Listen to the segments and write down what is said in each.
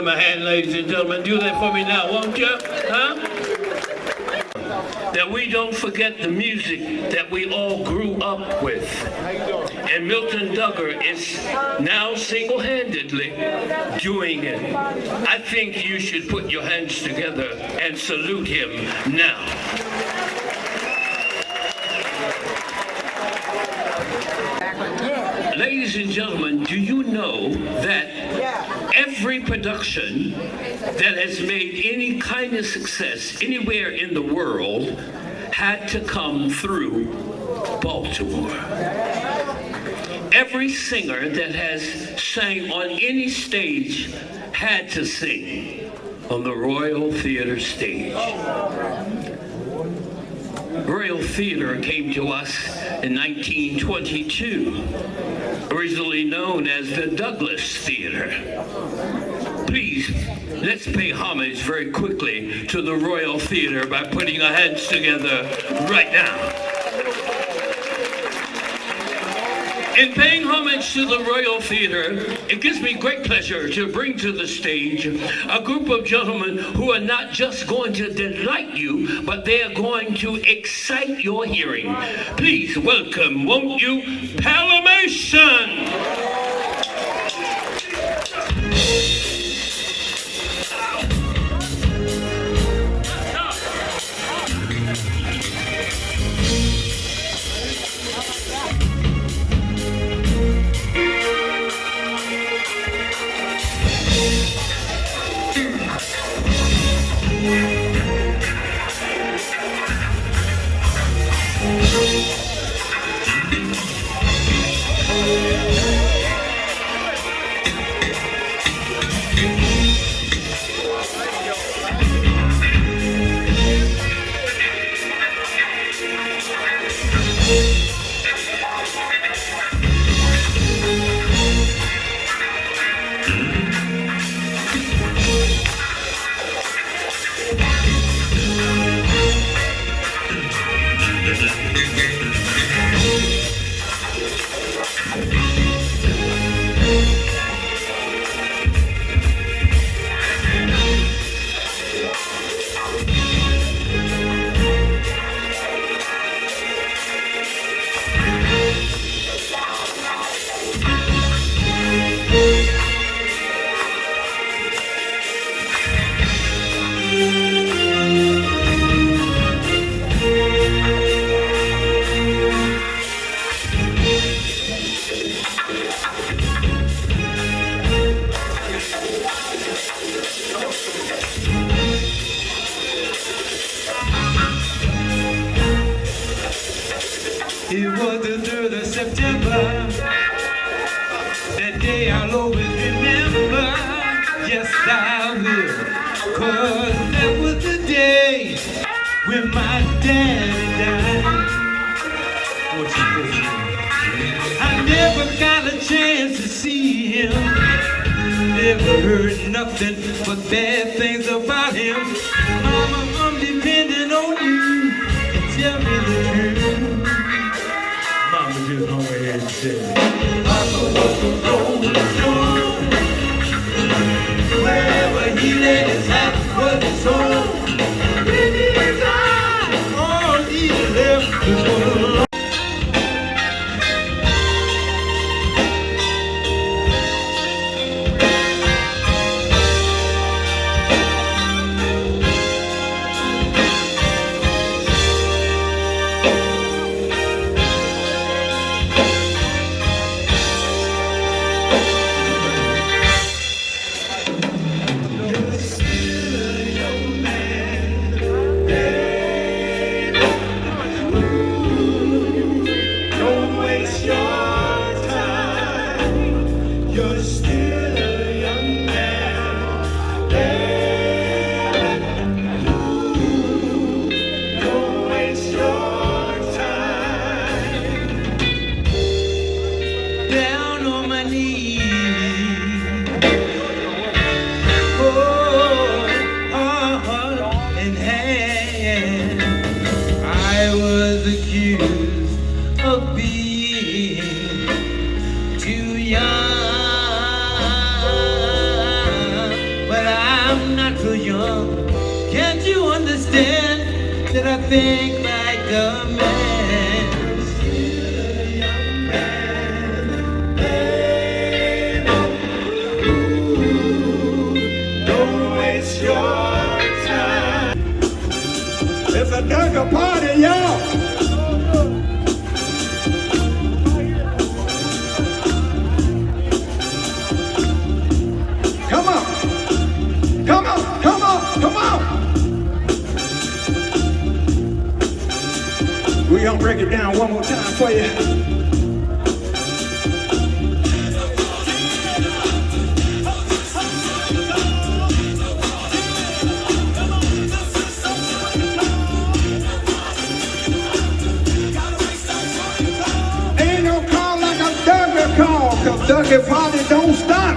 them a hand, ladies and gentlemen. Do that for me now, won't you? Huh? That we don't forget the music that we all grew up with. And Milton Dugger is now single-handedly doing it. I think you should put your hands together and salute him now. Ladies and gentlemen, do you know that every production that has made any kind of success anywhere in the world had to come through Baltimore? Every singer that has sang on any stage had to sing on the Royal Theater stage. Royal Theater came to us in 1922, originally known as the Douglas Theater. Please, let's pay homage very quickly to the Royal Theater by putting our hands together right now. In paying homage to the Royal Theater, it gives me great pleasure to bring to the stage a group of gentlemen who are not just going to delight you, but they are going to excite your hearing. Please welcome, won't you, Palovatians! It was the 3rd of September. That day I'll always remember. Yes, I will. 'Cause that was the day when my daddy died. What you think? I never got a chance to see him. Never heard nothing but bad things about him. Mama, I'm depending on you to tell me the truth. Mama just hung her head and said, Papa was a rolling stone. Wherever he laid his hat was his home. When he died, all he left was alone. so young. Can't you understand that I think like a man? Still a young man, baby. Ooh, don't waste your time. It's a Dugger party, y'all. Come on. Come on. Come on. Come on. We're gonna break it down one more time for you. Ain't no call like a Dugger call, cause Dugger party don't stop.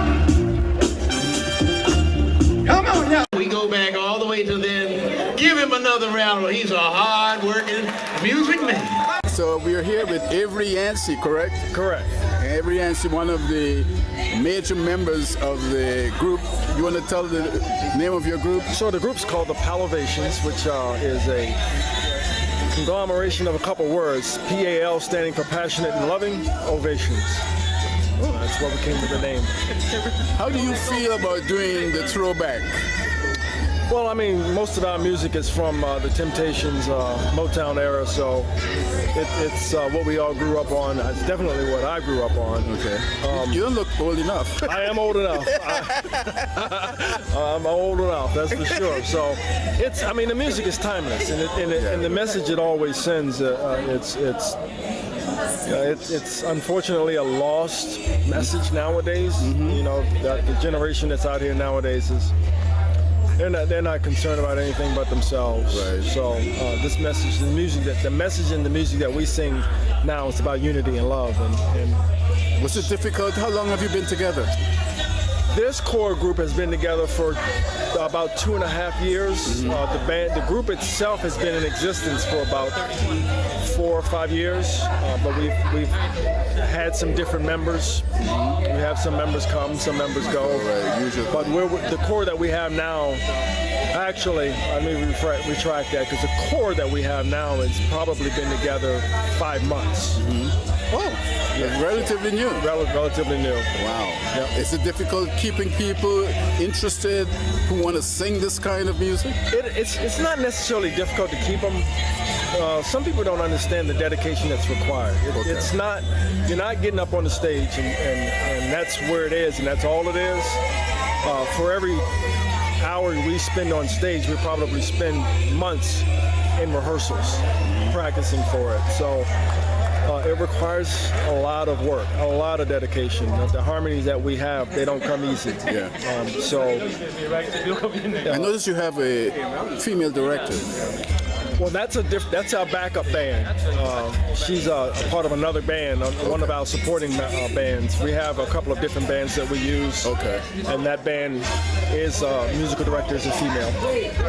Come on, y'all. We go back all the way to then. Give him another round. He's a hard-working music man. So we are here with Avery Yancey, correct? Correct. Avery Yancey, one of the major members of the group. You want to tell the name of your group? So the group's called the Palovatians, which is a conglomeration of a couple words. PAL standing for Passionate and Loving Ovations. That's what we came with the name. How do you feel about doing the throwback? Well, I mean, most of our music is from the Temptations Motown era, so it's what we all grew up on. It's definitely what I grew up on. Okay. You don't look old enough. I am old enough. I'm old enough, that's for sure. So I mean, the music is timeless, and the message it always sends, it's unfortunately a lost message nowadays. Mm-hmm. You know, that the generation that's out here nowadays is they're not concerned about anything but themselves. Right. So this message, the message in the music that we sing now is about unity and love. And was it difficult? How long have you been together? This core group has been together for about 2.5 years. Mm-hmm. The group itself has been in existence for about 4 or 5 years, but we've had some different members. Mm-hmm. We have some members come, some members go. Right, usually. But the core that we have now, actually, let me retract that, because the core that we have now has probably been together 5 months. Mm-hmm. Oh, yeah. Relatively new. Relatively new. Wow. Yep. Is it difficult keeping people interested who want to sing this kind of music? It's not necessarily difficult to keep them. Some people don't understand the dedication that's required. Okay. It's not, you're not getting up on the stage and that's where it is and that's all it is. For every hour we spend on stage, we probably spend months in rehearsals practicing for it. So it requires a lot of work, a lot of dedication. The harmonies that we have, they don't come easy. Yeah. I noticed you have a female director. Well, that's our backup band. She's a part of another band, one of our supporting bands. We have a couple of different bands that we use. Okay. And that band is musical director is a female.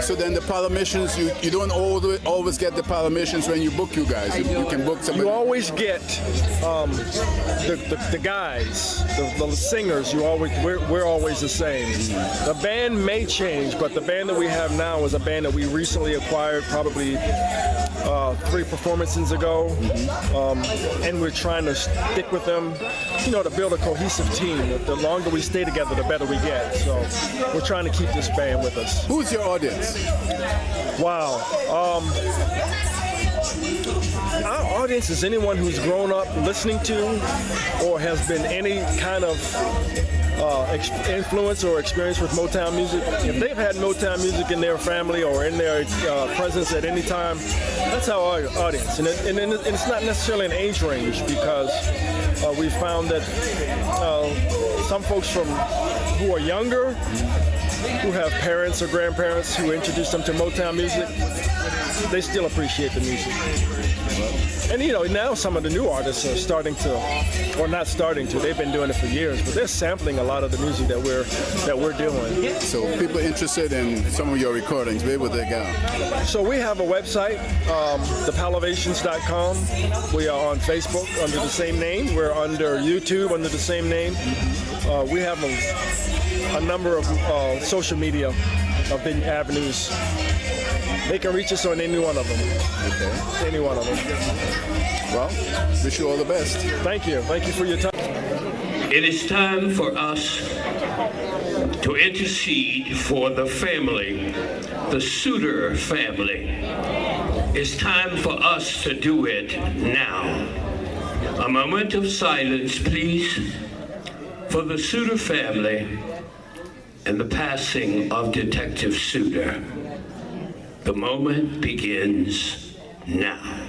So then the Palovatians, you don't always get the Palovatians when you book you guys. You can book somebody. You always get the guys, the singers. We're always the same. The band may change, but the band that we have now is a band that we recently acquired, probably 3 performances ago, and we're trying to stick with them, to build a cohesive team. The longer we stay together, the better we get. So we're trying to keep this band with us. Who's your audience? Wow. Our audience is anyone who's grown up listening to or has been any kind of influence or experience with Motown music. If they've had Motown music in their family or in their presence at any time, that's our audience. And it's not necessarily an age range, because we found that some folks who are younger, who have parents or grandparents who introduced them to Motown music, they still appreciate the music. And now some of the new artists are starting to, or not starting to, they've been doing it for years, but they're sampling a lot of the music that we're doing. So people interested in some of your recordings, where would they go? So we have a website, thepalovatians.com. We are on Facebook under the same name. We're under YouTube under the same name. We have a number of social media avenues. They can reach us on any one of them. Okay. Any one of them. Well, wish you all the best. Thank you. Thank you for your time. It is time for us to intercede for the family, the Suter family. It's time for us to do it now. A moment of silence, please, for the Suter family and the passing of Detective Suter. The moment begins now.